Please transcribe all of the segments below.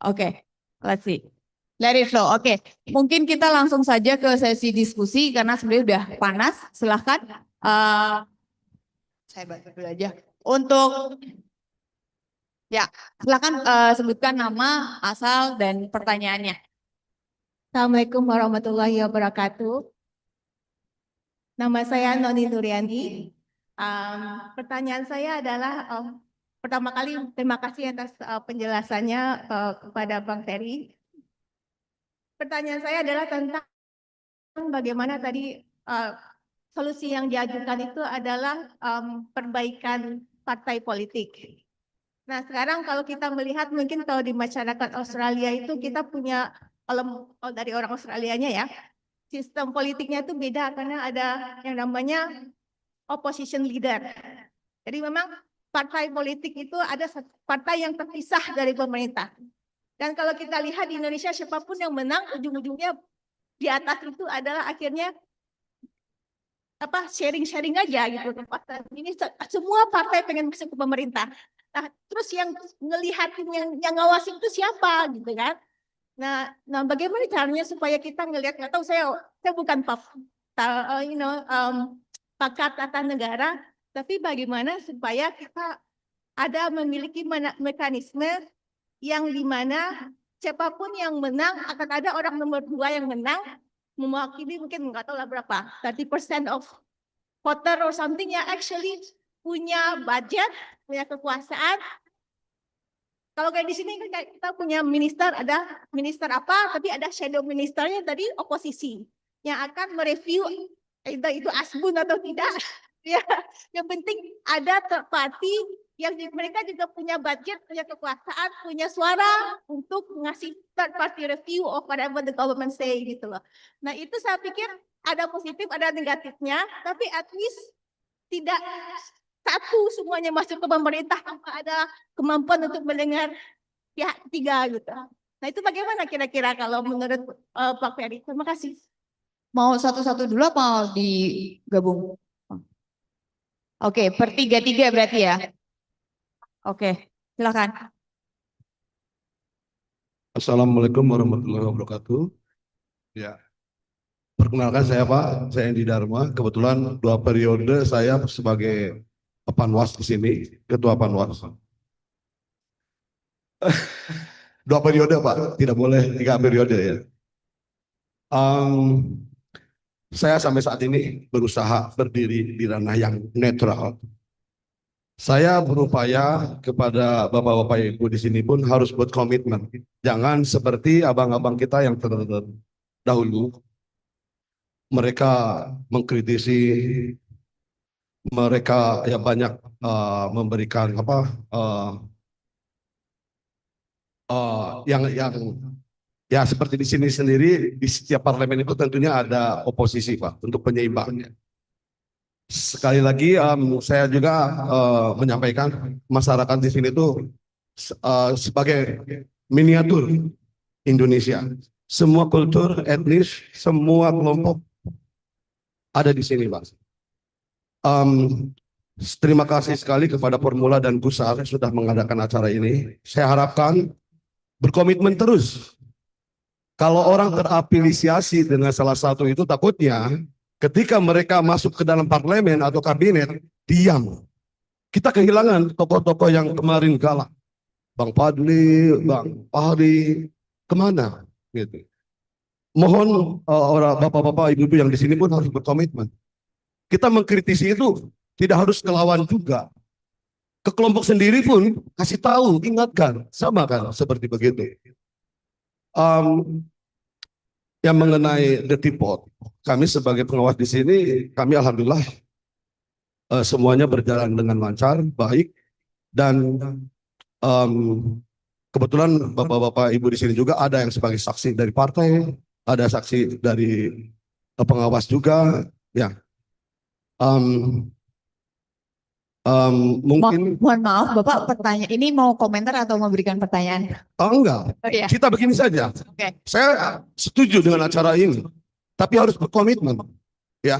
Oke, let's see. Let it flow. Oke, mungkin kita langsung saja ke sesi diskusi karena sebenarnya udah panas. Silahkan. Saya bantu dulu aja. Untuk ya, silakan sebutkan nama, asal, dan pertanyaannya. Assalamualaikum warahmatullahi wabarakatuh. Nama saya Noni Nuriani. Pertanyaan saya adalah pertama kali terima kasih atas penjelasannya kepada Bang Ferry. Pertanyaan saya adalah tentang bagaimana tadi solusi yang diajukan itu adalah perbaikan partai politik. Nah, sekarang kalau kita melihat mungkin kalau di masyarakat Australia itu kita punya, kalau dari orang Australianya ya, sistem politiknya itu beda karena ada yang namanya opposition leader. Jadi memang partai politik itu ada partai yang terpisah dari pemerintah. Dan kalau kita lihat di Indonesia siapapun yang menang ujung-ujungnya di atas itu adalah akhirnya sharing-sharing aja gitu. Ini semua partai pengen masuk ke pemerintah. Nah, terus yang ngelihatin yang ngawasin itu siapa gitu kan? Nah, bagaimana caranya supaya kita ngelihat, nggak tahu saya bukan pakar tata negara, tapi bagaimana supaya kita ada memiliki mekanisme yang dimana siapapun yang menang akan ada orang nomor 2 yang menang mewakili mungkin nggak tahu lah berapa 30% of voter or something yang actually punya budget, punya kekuasaan. Kalau kayak di sini kan kita punya minister, ada minister apa, tapi ada shadow ministernya dari oposisi yang akan mereview itu asbun atau tidak. Ya, yang penting ada third party yang mereka juga punya budget, punya kekuasaan, punya suara untuk ngasih third party review of whatever the government say gitu loh. Nah itu saya pikir ada positif, ada negatifnya, tapi at least tidak satu semuanya masuk ke pemerintah tanpa ada kemampuan untuk mendengar pihak ketiga gitu. Nah itu bagaimana kira-kira kalau menurut Pak Ferry? Terima kasih. Mau satu-satu dulu apa mau digabung? Oke, per tiga-tiga berarti ya. Oke, silakan. Assalamualaikum warahmatullahi wabarakatuh. Ya, perkenalkan saya Pak, saya Endi Dharma. Kebetulan 2 periode saya sebagai Panwas di sini, ketua Panwas. 2 periode Pak, tidak boleh 3 periode ya. Saya sampai saat ini berusaha berdiri di ranah yang netral. Saya berupaya kepada bapak-bapak ibu di sini pun harus buat komitmen. Jangan seperti abang-abang kita yang terdahulu. Mereka mengkritisi, mereka ya banyak memberikan yang ya seperti di sini sendiri di setiap parlemen itu tentunya ada oposisi Pak untuk penyeimbangnya. Sekali lagi saya juga menyampaikan masyarakat di sini itu sebagai miniatur Indonesia. Semua kultur, etnis, semua kelompok ada di sini, Pak. Terima kasih sekali kepada Formula dan Gusar sudah mengadakan acara ini. Saya harapkan berkomitmen terus. Kalau orang terafiliasi dengan salah satu itu takutnya ketika mereka masuk ke dalam parlemen atau kabinet, diam. Kita kehilangan tokoh-tokoh yang kemarin galak. Bang Fadli, Bang Fahri, kemana? Gitu. Mohon orang bapak-bapak, ibu-ibu yang di sini pun harus berkomitmen. Kita mengkritisi itu tidak harus ke lawan juga. Ke kelompok sendiri pun kasih tahu, ingatkan, sama kan seperti begitu. Yang mengenai The Teapot, kami sebagai pengawas di sini, kami alhamdulillah semuanya berjalan dengan lancar, baik, dan kebetulan bapak-bapak ibu di sini juga ada yang sebagai saksi dari partai, ada saksi dari pengawas juga, ya. Mungkin mohon maaf Bapak, pertanyaan ini mau komentar atau memberikan pertanyaan? enggak, Iya. kita begini saja. Oke. Saya setuju dengan acara ini, tapi harus berkomitmen, ya.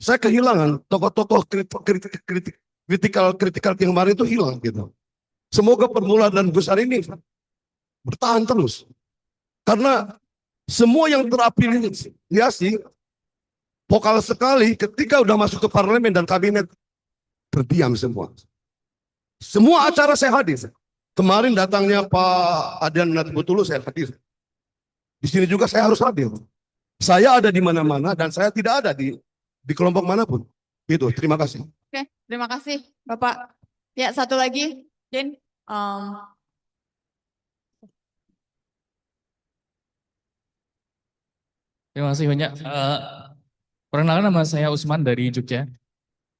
Saya kehilangan tokoh-tokoh kritikal yang kemarin itu hilang gitu. Semoga Formula dan Gusar ini bertahan terus. Karena semua yang terafiliasi vokal sekali ketika udah masuk ke parlemen dan kabinet terdiam semua. Semua acara saya hadir. Kemarin datangnya Pak Adian Natbutulu saya hadir. Di sini juga saya harus hadir. Saya ada di mana-mana dan saya tidak ada di kelompok manapun. Itu. Terima kasih. Oke, terima kasih Bapak. Ya, satu lagi, Jen. Terima kasih banyak. Perkenalkan, nama saya Usman dari Jogja.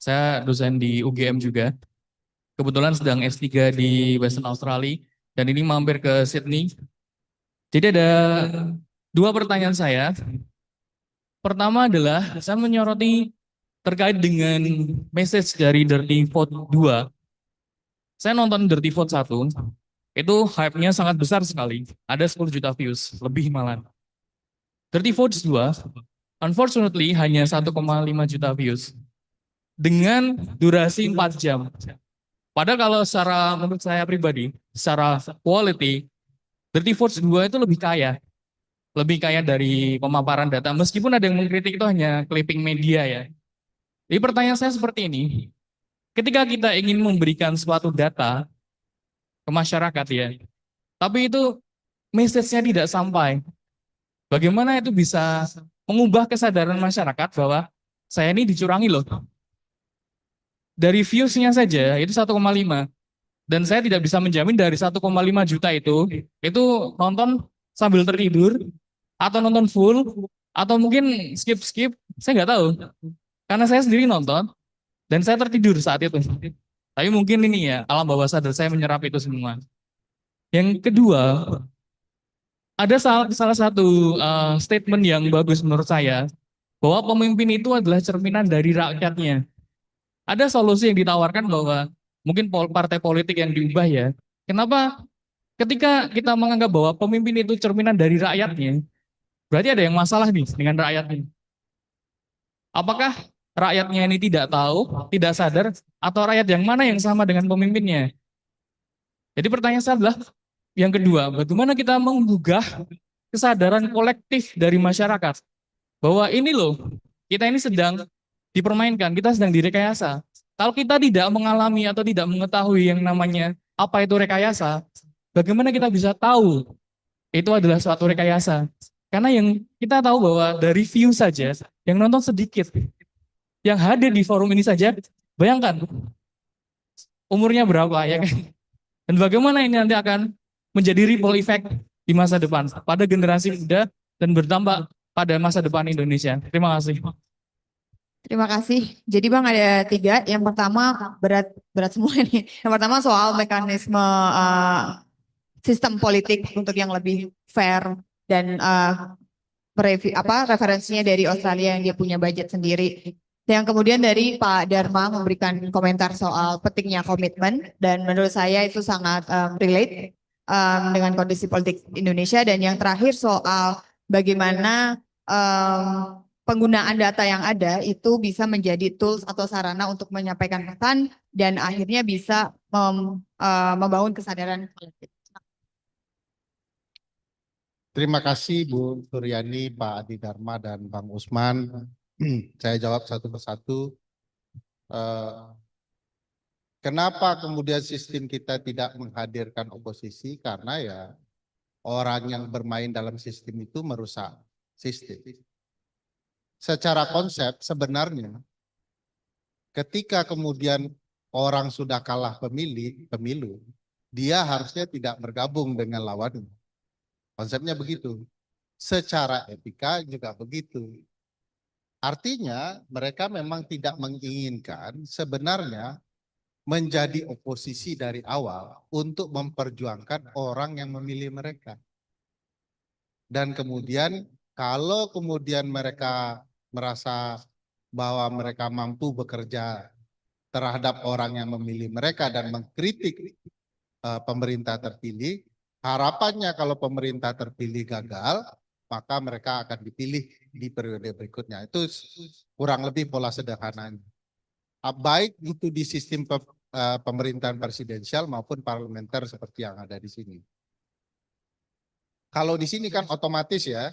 Saya dosen di UGM juga. Kebetulan sedang S3 di Western Australia dan ini mampir ke Sydney. Jadi ada dua pertanyaan saya. Pertama adalah saya menyoroti terkait dengan message dari Dirty Vote 2. Saya nonton Dirty Vote 1, itu hype-nya sangat besar sekali. Ada 10 juta views, lebih malah. Dirty Vote 2, unfortunately hanya 1,5 juta views. Dengan durasi 4 jam. Padahal kalau secara menurut saya pribadi, secara quality, Dirty Vote 2 itu lebih kaya. Lebih kaya dari pemaparan data. Meskipun ada yang mengkritik itu hanya clipping media ya. Jadi pertanyaan saya seperti ini. Ketika kita ingin memberikan suatu data ke masyarakat ya, tapi itu message-nya tidak sampai. Bagaimana itu bisa mengubah kesadaran masyarakat bahwa saya ini dicurangi loh. Dari views-nya saja itu 1,5. Dan saya tidak bisa menjamin dari 1,5 juta itu nonton sambil tertidur, atau nonton full, atau mungkin skip-skip, saya nggak tahu. Karena saya sendiri nonton, dan saya tertidur saat itu. Tapi mungkin ini ya, alam bawah sadar saya menyerap itu semua. Yang kedua, ada salah satu statement yang bagus menurut saya, bahwa pemimpin itu adalah cerminan dari rakyatnya. Ada solusi yang ditawarkan bahwa mungkin partai politik yang diubah ya. Kenapa ketika kita menganggap bahwa pemimpin itu cerminan dari rakyatnya, berarti ada yang masalah nih dengan rakyatnya. Apakah rakyatnya ini tidak tahu, tidak sadar, atau rakyat yang mana yang sama dengan pemimpinnya? Jadi pertanyaan saya adalah, yang kedua, bagaimana kita menggugah kesadaran kolektif dari masyarakat bahwa ini loh, kita ini sedang dipermainkan, kita sedang direkayasa. Kalau kita tidak mengalami atau tidak mengetahui yang namanya apa itu rekayasa, bagaimana kita bisa tahu itu adalah suatu rekayasa? Karena yang kita tahu bahwa dari view saja, yang nonton sedikit. Yang hadir di forum ini saja, bayangkan umurnya berapa ya kan? Dan bagaimana ini nanti akan menjadi ripple effect di masa depan pada generasi muda dan berdampak pada masa depan Indonesia. Terima kasih. Terima kasih. Jadi Bang ada 3. Yang pertama berat semua nih. Yang pertama soal mekanisme sistem politik untuk yang lebih fair dan referensinya dari Australia yang dia punya budget sendiri. Yang kemudian dari Pak Dharma memberikan komentar soal pentingnya komitmen dan menurut saya itu sangat relate dengan kondisi politik Indonesia. Dan yang terakhir soal bagaimana penggunaan data yang ada itu bisa menjadi tools atau sarana untuk menyampaikan pesan dan akhirnya bisa membangun kesadaran kolektif. Terima kasih Bu Suryani, Pak Adi Dharma, dan Bang Usman. Saya jawab satu persatu. Kenapa kemudian sistem kita tidak menghadirkan oposisi? Karena ya orang yang bermain dalam sistem itu merusak sistem. Secara konsep sebenarnya ketika kemudian orang sudah kalah pemilu, dia harusnya tidak bergabung dengan lawannya. Konsepnya begitu. Secara etika juga begitu. Artinya mereka memang tidak menginginkan sebenarnya menjadi oposisi dari awal untuk memperjuangkan orang yang memilih mereka. Dan kemudian kalau kemudian mereka merasa bahwa mereka mampu bekerja terhadap orang yang memilih mereka dan mengkritik pemerintah terpilih, harapannya kalau pemerintah terpilih gagal, maka mereka akan dipilih di periode berikutnya. Itu kurang lebih pola sederhananya. Baik itu di sistem pemerintahan presidensial maupun parlementer seperti yang ada di sini. Kalau di sini kan otomatis ya,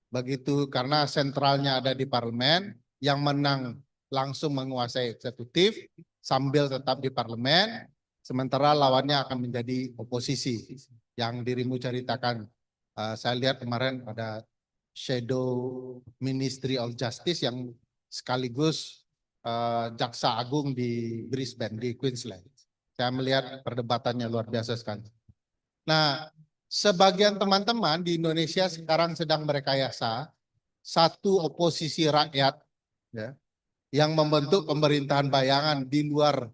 begitu karena sentralnya ada di parlemen, yang menang langsung menguasai eksekutif sambil tetap di parlemen, sementara lawannya akan menjadi oposisi. Yang dirimu ceritakan, saya lihat kemarin ada Shadow Ministry of Justice yang sekaligus Jaksa Agung di Brisbane, di Queensland. Saya melihat perdebatannya luar biasa sekali. Nah, sebagian teman-teman di Indonesia sekarang sedang merekayasa satu oposisi rakyat ya, yang membentuk pemerintahan bayangan di luar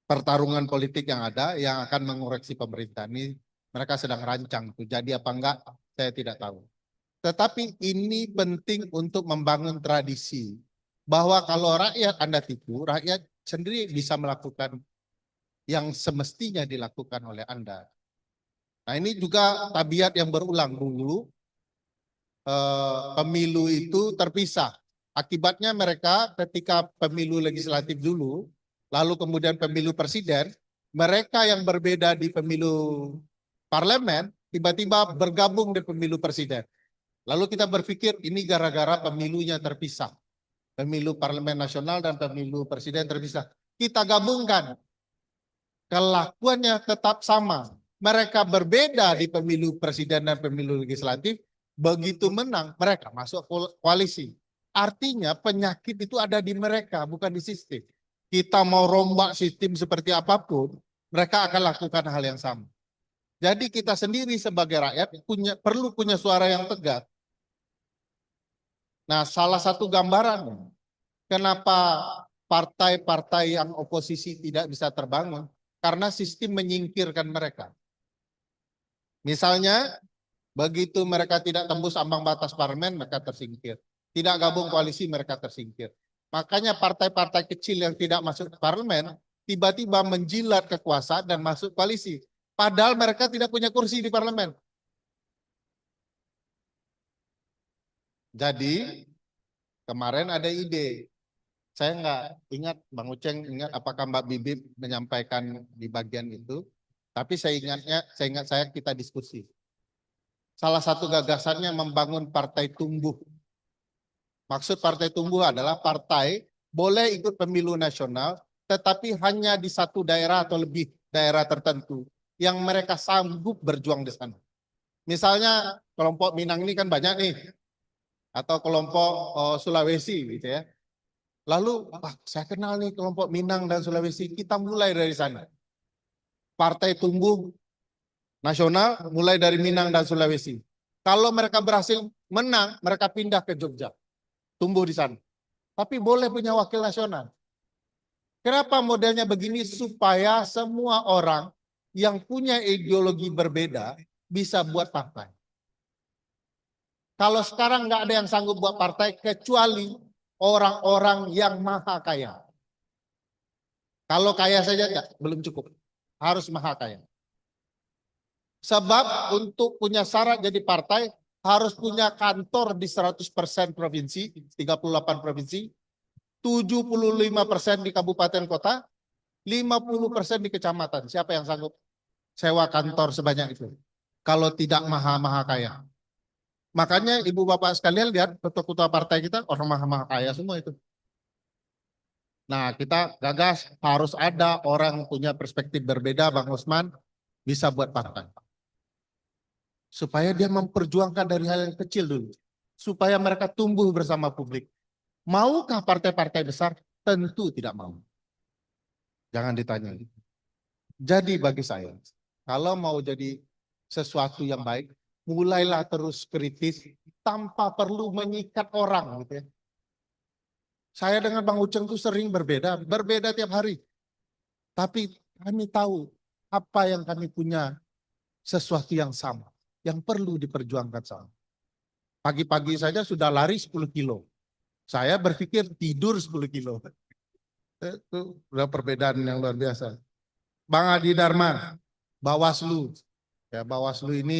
pertarungan politik yang ada yang akan mengoreksi pemerintahan ini. Mereka sedang rancang tuh. Jadi apa enggak saya tidak tahu. Tetapi ini penting untuk membangun tradisi bahwa kalau rakyat Anda tipu, rakyat sendiri bisa melakukan yang semestinya dilakukan oleh Anda. Nah, ini juga tabiat yang berulang dulu. Pemilu itu terpisah. Akibatnya mereka ketika pemilu legislatif dulu, lalu kemudian pemilu presiden, mereka yang berbeda di pemilu parlemen, tiba-tiba bergabung di pemilu presiden. Lalu kita berpikir ini gara-gara pemilunya terpisah. Pemilu parlemen nasional dan pemilu presiden terpisah. Kita gabungkan. Kelakuannya tetap sama. Mereka berbeda di pemilu presiden dan pemilu legislatif. Begitu menang, mereka masuk koalisi. Artinya penyakit itu ada di mereka, bukan di sistem. Kita mau rombak sistem seperti apapun, mereka akan lakukan hal yang sama. Jadi kita sendiri sebagai rakyat perlu punya suara yang tegas. Nah, salah satu gambarannya, kenapa partai-partai yang oposisi tidak bisa terbangun, karena sistem menyingkirkan mereka. Misalnya, begitu mereka tidak tembus ambang batas parlemen, mereka tersingkir. Tidak gabung koalisi, mereka tersingkir. Makanya partai-partai kecil yang tidak masuk parlemen, tiba-tiba menjilat kekuasaan dan masuk koalisi. Padahal mereka tidak punya kursi di parlemen. Jadi, kemarin ada ide. Saya nggak ingat, Bang Uceng ingat apakah Mbak Bibip menyampaikan di bagian itu. Tapi saya ingat saya kita diskusi. Salah satu gagasannya membangun partai tumbuh. Maksud partai tumbuh adalah partai boleh ikut pemilu nasional, tetapi hanya di satu daerah atau lebih daerah tertentu yang mereka sanggup berjuang di sana. Misalnya kelompok Minang ini kan banyak nih, atau kelompok Sulawesi gitu ya. Lalu saya kenal nih kelompok Minang dan Sulawesi, kita mulai dari sana. Partai tumbuh nasional mulai dari Minang dan Sulawesi. Kalau mereka berhasil menang, mereka pindah ke Jogja. Tumbuh di sana. Tapi boleh punya wakil nasional. Kenapa modelnya begini? Supaya semua orang yang punya ideologi berbeda bisa buat partai. Kalau sekarang nggak ada yang sanggup buat partai kecuali orang-orang yang maha kaya. Kalau kaya saja belum cukup. Harus maha kaya. Sebab untuk punya syarat jadi partai harus punya kantor di 100% provinsi, 38 provinsi, 75% di kabupaten kota, 50% di kecamatan. Siapa yang sanggup sewa kantor sebanyak itu? Kalau tidak maha kaya. Makanya ibu bapak sekalian lihat ketua-ketua partai kita orang maha kaya semua itu. Nah, kita gagas harus ada orang punya perspektif berbeda, Bang Usman, bisa buat partai. Supaya dia memperjuangkan dari hal yang kecil dulu. Supaya mereka tumbuh bersama publik. Maukah partai-partai besar? Tentu tidak mau. Jangan ditanya. Jadi bagi saya, kalau mau jadi sesuatu yang baik, mulailah terus kritis tanpa perlu menyikat orang. Gitu ya. Saya dengan Bang Uceng itu sering berbeda tiap hari. Tapi kami tahu apa yang kami punya sesuatu yang sama. Yang perlu diperjuangkan sama. Pagi-pagi saja sudah lari 10 kilo. Saya berpikir tidur 10 kilo. Itu udah perbedaan yang luar biasa. Bang Adi Darman, Bawaslu. Ya, Bawaslu ini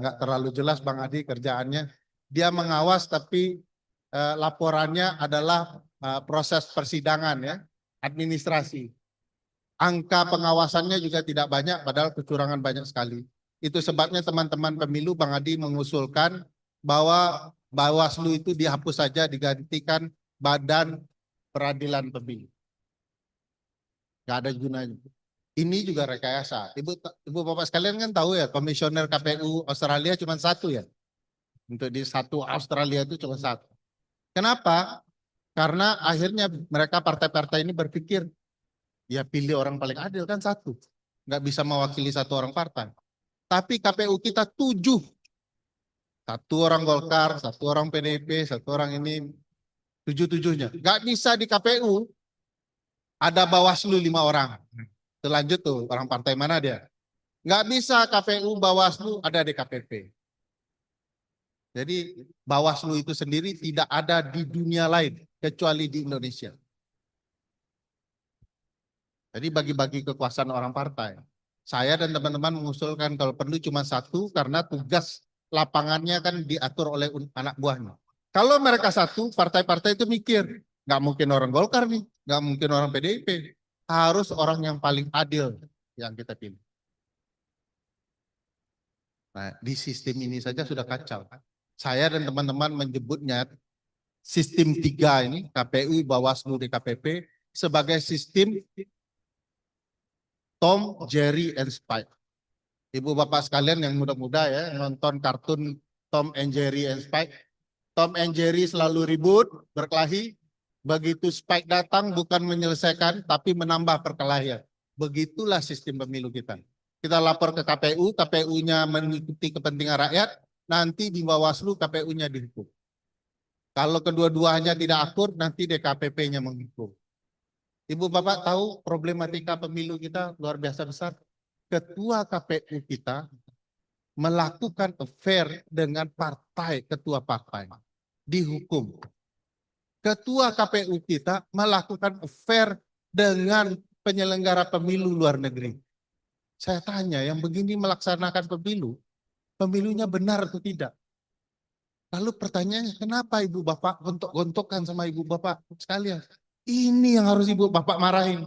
nggak terlalu jelas Bang Adi kerjaannya. Dia mengawas tapi laporannya adalah proses persidangan ya, administrasi. Angka pengawasannya juga tidak banyak, padahal kecurangan banyak sekali. Itu sebabnya teman-teman pemilu Bang Adi mengusulkan bahwa Bawaslu itu dihapus saja, digantikan Badan Peradilan Pemilu. Gak ada gunanya. Ini juga rekayasa. Ibu Bapak sekalian kan tahu ya, komisioner KPU Australia cuma satu ya. Untuk di satu Australia itu cuma satu. Kenapa? Karena akhirnya mereka partai-partai ini berpikir, ya pilih orang paling adil kan satu. Nggak bisa mewakili satu orang partai. Tapi KPU kita 7. Satu orang Golkar, satu orang PDIP, satu orang ini, 7-7-nya. Nggak bisa di KPU ada Bawaslu 5 orang. Lanjut tuh, orang partai mana dia? Nggak bisa KPU Bawaslu ada DKPP. Jadi Bawaslu itu sendiri tidak ada di dunia lain kecuali di Indonesia. Jadi bagi-bagi kekuasaan orang partai. Saya dan teman-teman mengusulkan kalau perlu cuma satu karena tugas lapangannya kan diatur oleh anak buahnya. Kalau mereka satu, partai-partai itu mikir, nggak mungkin orang Golkar nih, nggak mungkin orang PDIP, harus orang yang paling adil yang kita pilih. Nah, di sistem ini saja sudah kacau. Saya dan teman-teman menyebutnya sistem 3 ini, KPU, Bawaslu, DKPP, sebagai sistem Tom, Jerry, and Spike. Ibu bapak sekalian yang muda-muda ya, nonton kartun Tom and Jerry and Spike. Tom and Jerry selalu ribut, berkelahi. Begitu Spike datang bukan menyelesaikan, tapi menambah perkelahian. Begitulah sistem pemilu kita. Kita lapor ke KPU, KPU-nya mengikuti kepentingan rakyat, nanti di Bawaslu KPU-nya dihukum. Kalau kedua-duanya tidak akur, nanti DKPP-nya menghukum. Ibu bapak tahu problematika pemilu kita luar biasa besar. Ketua KPU kita melakukan affair dengan partai, ketua partai. Dihukum. Ketua KPU kita melakukan affair dengan penyelenggara pemilu luar negeri. Saya tanya, yang begini melaksanakan pemilu, pemilunya benar atau tidak? Lalu pertanyaannya, kenapa ibu bapak gontok-gontokan sama ibu bapak sekalian? Ini yang harus ibu bapak marahin.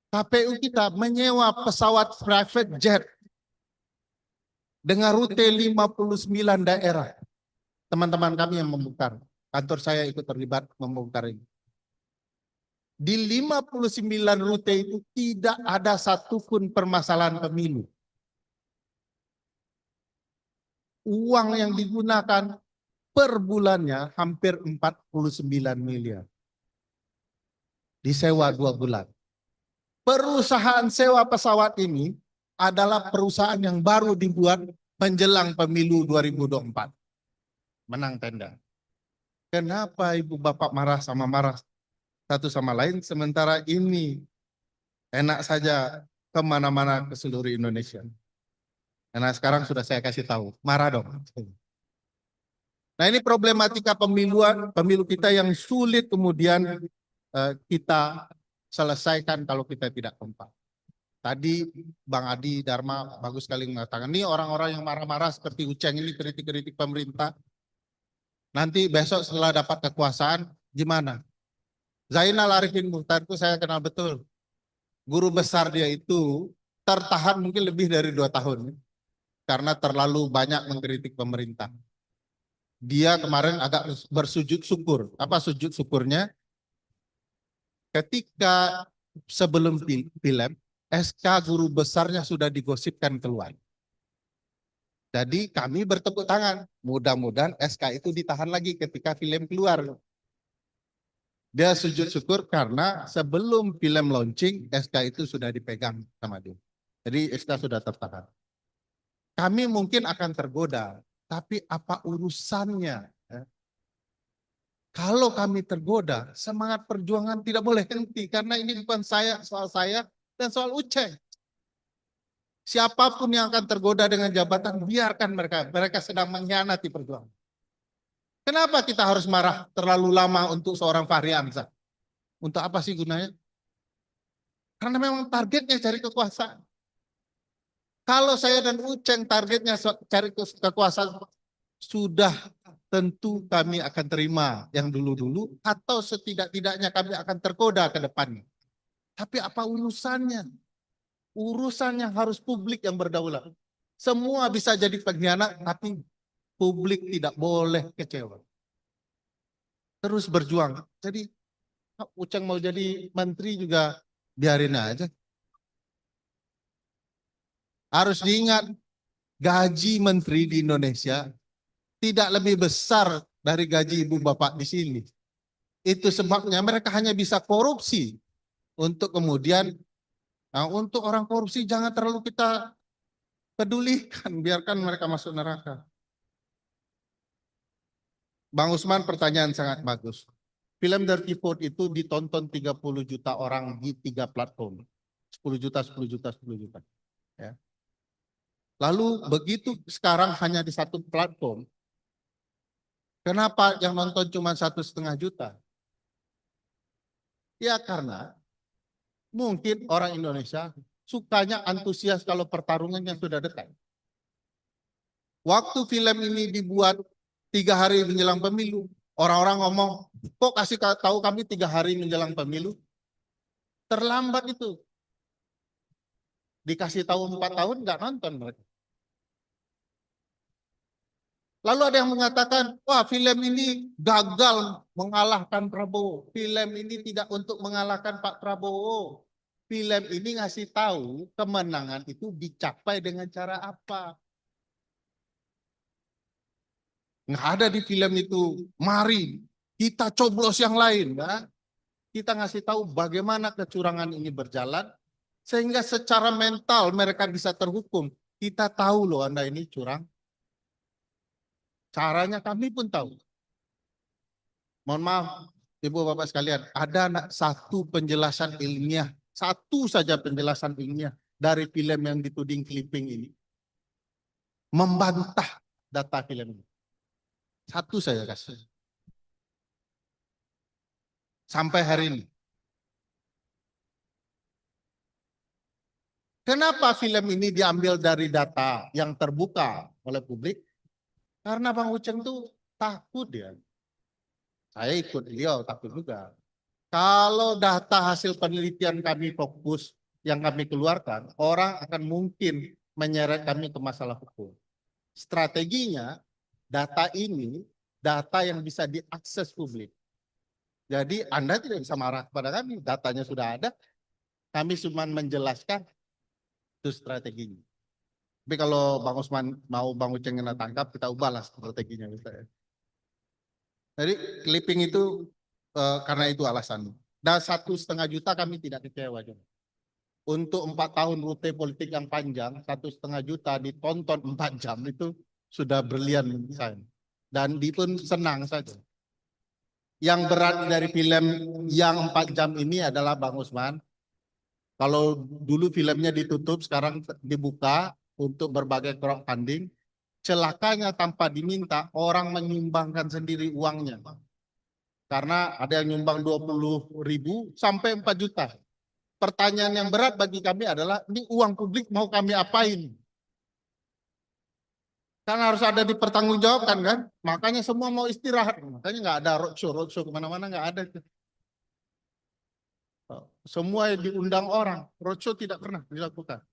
KPU kita menyewa pesawat private jet dengan rute 59 daerah. Teman-teman kami yang membongkar. Kantor saya ikut terlibat membongkar ini. Di 59 rute itu tidak ada satupun permasalahan pemilu. Uang yang digunakan per bulannya hampir 49 miliar. Disewa 2 bulan. Perusahaan sewa pesawat ini adalah perusahaan yang baru dibuat menjelang pemilu 2024. Menang tenda. Kenapa ibu bapak marah satu sama lain sementara ini enak saja kemana-mana ke seluruh Indonesia. Karena sekarang sudah saya kasih tahu, marah dong. Nah ini problematika pemilu kita yang sulit kemudian kita selesaikan kalau kita tidak kompak. Tadi Bang Adi Dharma bagus sekali mengatakan, ini orang-orang yang marah-marah seperti Uceng ini kritik-kritik pemerintah. Nanti besok setelah dapat kekuasaan gimana? Zainal Arifin Mukhtar itu saya kenal betul. Guru besar dia itu tertahan mungkin lebih dari 2 tahun. Karena terlalu banyak mengkritik pemerintah. Dia kemarin agak bersujud syukur. Apa sujud syukurnya? Ketika sebelum film, SK guru besarnya sudah digosipkan keluar. Jadi kami bertepuk tangan. Mudah-mudahan SK itu ditahan lagi ketika film keluar. Dia sujud syukur karena sebelum film launching, SK itu sudah dipegang sama dia. Jadi SK sudah tertahan. Kami mungkin akan tergoda. Tapi apa urusannya? Kalau kami tergoda, semangat perjuangan tidak boleh henti. Karena ini bukan soal saya dan soal Uceng. Siapapun yang akan tergoda dengan jabatan, biarkan mereka. Mereka sedang mengkhianati perjuangan. Kenapa kita harus marah terlalu lama untuk seorang Fahri Hamzah? Untuk apa sih gunanya? Karena memang targetnya cari kekuasaan. Kalau saya dan Uceng targetnya cari kekuasaan, sudah tentu kami akan terima yang dulu-dulu atau setidak-tidaknya kami akan tergoda ke depannya. Tapi apa urusannya? Urusan yang harus publik yang berdaulat. Semua bisa jadi pengkhianat, tapi publik tidak boleh kecewa. Terus berjuang. Jadi Uceng mau jadi menteri juga biarin aja. Harus diingat, gaji menteri di Indonesia tidak lebih besar dari gaji ibu bapak di sini. Itu sebabnya mereka hanya bisa korupsi. Untuk kemudian, nah, untuk orang korupsi jangan terlalu kita pedulikan, biarkan mereka masuk neraka. Bang Usman, pertanyaan sangat bagus. Film Dirty Food itu ditonton 30 juta orang di 3 platform. 10 juta, 10 juta, 10 juta. Ya. Lalu begitu sekarang hanya di satu platform, kenapa yang nonton cuma 1,5 juta? Ya karena mungkin orang Indonesia sukanya antusias kalau pertarungannya sudah dekat. Waktu film ini dibuat 3 hari menjelang pemilu, orang-orang ngomong, kok kasih tahu kami 3 hari menjelang pemilu? Terlambat itu. Dikasih tahu 4 tahun nggak nonton mereka. Lalu ada yang mengatakan, wah film ini gagal mengalahkan Prabowo. Film ini tidak untuk mengalahkan Pak Prabowo. Film ini ngasih tahu kemenangan itu dicapai dengan cara apa. Nggak ada di film itu, mari kita coblos yang lain. Ya. Kita ngasih tahu bagaimana kecurangan ini berjalan, sehingga secara mental mereka bisa terhukum. Kita tahu loh Anda ini curang. Caranya kami pun tahu. Mohon maaf, Ibu Bapak sekalian, ada satu penjelasan ilmiah, satu saja penjelasan ilmiah dari film yang dituding clipping ini. Membantah data film ini. Satu saja kasih. Sampai hari ini. Kenapa film ini diambil dari data yang terbuka oleh publik? Karena Bang Uceng tuh takut ya. Saya ikut beliau takut juga. Kalau data hasil penelitian kami fokus yang kami keluarkan, orang akan mungkin menyeret kami ke masalah hukum. Strateginya, data ini data yang bisa diakses publik. Jadi Anda tidak bisa marah kepada kami, datanya sudah ada. Kami cuma menjelaskan itu strateginya. Tapi kalau Bang Usman mau Bang Uceng kena tangkap, kita ubahlah strateginya. Jadi clipping itu karena itu alasan. Dan 1,5 juta kami tidak kecewa. Untuk 4 tahun rute politik yang panjang, 1,5 juta ditonton 4 jam itu sudah brilian menurut saya. Dan dia pun senang saja. Yang berat dari film yang 4 jam ini adalah Bang Usman. Kalau dulu filmnya ditutup, sekarang dibuka untuk berbagai crowdfunding. Celakanya tanpa diminta, orang menyumbangkan sendiri uangnya. Karena ada yang nyumbang 20.000 sampai 4 juta. Pertanyaan yang berat bagi kami adalah, ini uang publik mau kami apain? Kan harus ada dipertanggungjawabkan kan? Makanya semua mau istirahat. Makanya nggak ada roadshow kemana-mana nggak ada. Semua diundang orang, roadshow tidak pernah dilakukan.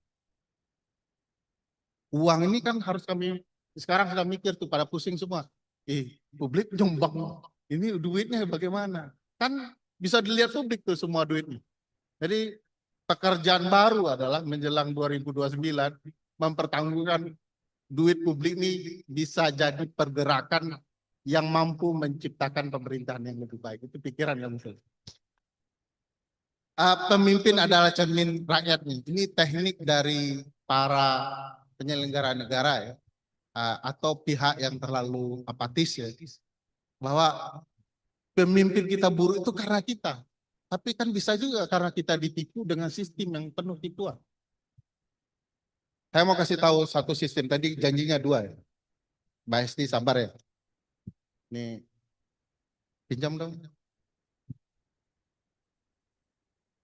Uang ini kan harus kami, sekarang sudah mikir tuh pada pusing semua. Publik nyumbang, ini duitnya bagaimana? Kan bisa dilihat publik tuh semua duitnya. Jadi pekerjaan baru adalah menjelang 2029 mempertanggungan duit publik ini bisa jadi pergerakan yang mampu menciptakan pemerintahan yang lebih baik. Itu pikiran yang betul. Pemimpin adalah cermin rakyatnya. Ini teknik dari para penyelenggara negara ya, atau pihak yang terlalu apatis ya, bahwa pemimpin kita buruk itu karena kita. Tapi kan bisa juga karena kita ditipu dengan sistem yang penuh tipuan. Saya mau kasih tahu satu sistem, tadi janjinya 2 ya. Mbak Esti sabar ya. Nih, pinjam dong.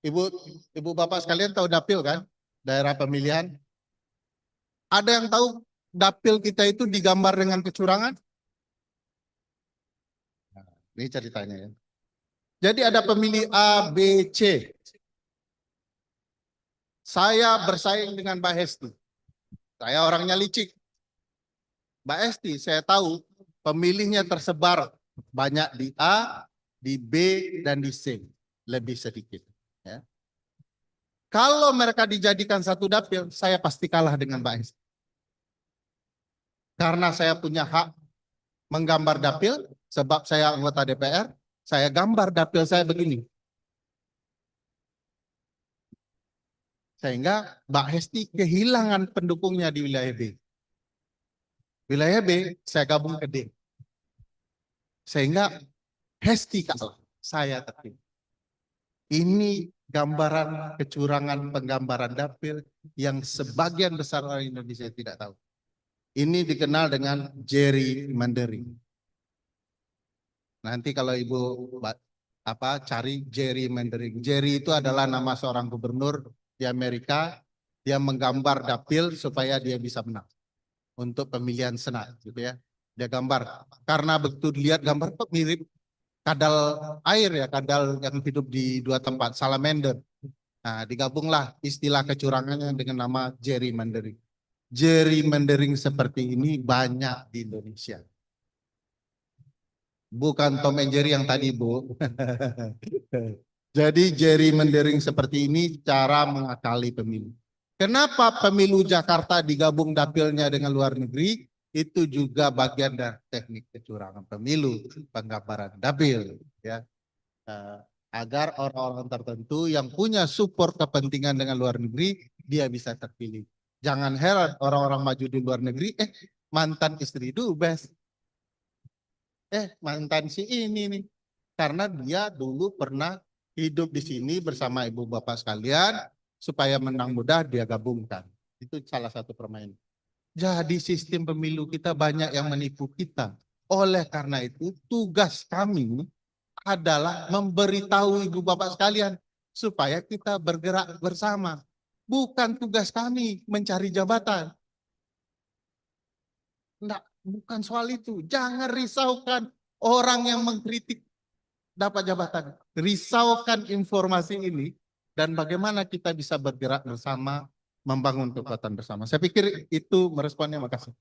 Ibu Bapak sekalian tahu dapil kan? Daerah pemilihan. Ada yang tahu dapil kita itu digambar dengan kecurangan? Nah, ini ceritanya ya. Jadi ada pemilih A, B, C. Saya bersaing dengan Mbak Hesti. Saya orangnya licik. Mbak Hesti, saya tahu pemilihnya tersebar banyak di A, di B, dan di C. Lebih sedikit. Ya. Kalau mereka dijadikan satu dapil, saya pasti kalah dengan Mbak Hesti. Karena saya punya hak menggambar dapil, sebab saya anggota DPR, saya gambar dapil saya begini. Sehingga Mbak Hesti kehilangan pendukungnya di wilayah B. Wilayah B, saya gabung ke D. Sehingga Hesti kalah, saya terpilih. Ini gambaran kecurangan penggambaran dapil yang sebagian besar orang Indonesia tidak tahu. Ini dikenal dengan gerrymandering. Nanti kalau Ibu cari gerrymandering. Jerry itu adalah nama seorang gubernur di Amerika. Dia menggambar dapil supaya dia bisa menang untuk pemilihan senat, gitu ya. Dia gambar. Karena begitu dilihat gambar kok mirip kadal air ya, kadal yang hidup di dua tempat, salamander. Nah, digabunglah istilah kecurangannya dengan nama gerrymandering. Gerrymandering seperti ini banyak di Indonesia. Bukan Tom and Jerry yang tadi, Bu. Jadi gerrymandering seperti ini cara mengakali pemilu. Kenapa pemilu Jakarta digabung dapilnya dengan luar negeri? Itu juga bagian dari teknik kecurangan pemilu, penggambaran dapil, ya. Agar orang-orang tertentu yang punya support kepentingan dengan luar negeri, dia bisa terpilih. Jangan heran orang-orang maju di luar negeri, mantan istri dubes. Mantan si ini nih. Karena dia dulu pernah hidup di sini bersama ibu bapak sekalian, supaya menang mudah dia gabungkan. Itu salah satu permainan. Jadi sistem pemilu kita banyak yang menipu kita. Oleh karena itu tugas kami adalah memberitahu ibu bapak sekalian supaya kita bergerak bersama. Bukan tugas kami mencari jabatan. Enggak, bukan soal itu. Jangan risaukan orang yang mengkritik dapat jabatan. Risaukan informasi ini dan bagaimana kita bisa bergerak bersama membangun kekuatan bersama. Saya pikir itu meresponnya. Makasih.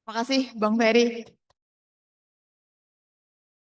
Makasih Bang Ferry.